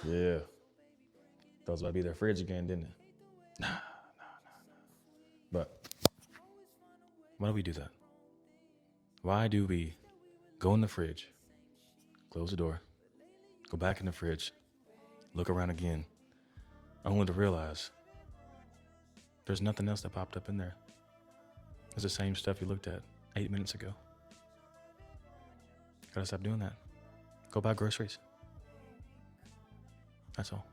Yeah. Thought it was about to be their fridge again, didn't it? Nah. But why do we do that? Why do we go in the fridge, close the door, go back in the fridge, look around again, only to realize there's nothing else that popped up in there. It's the same stuff you looked at 8 minutes ago. Gotta stop doing that. Go buy groceries. That's all.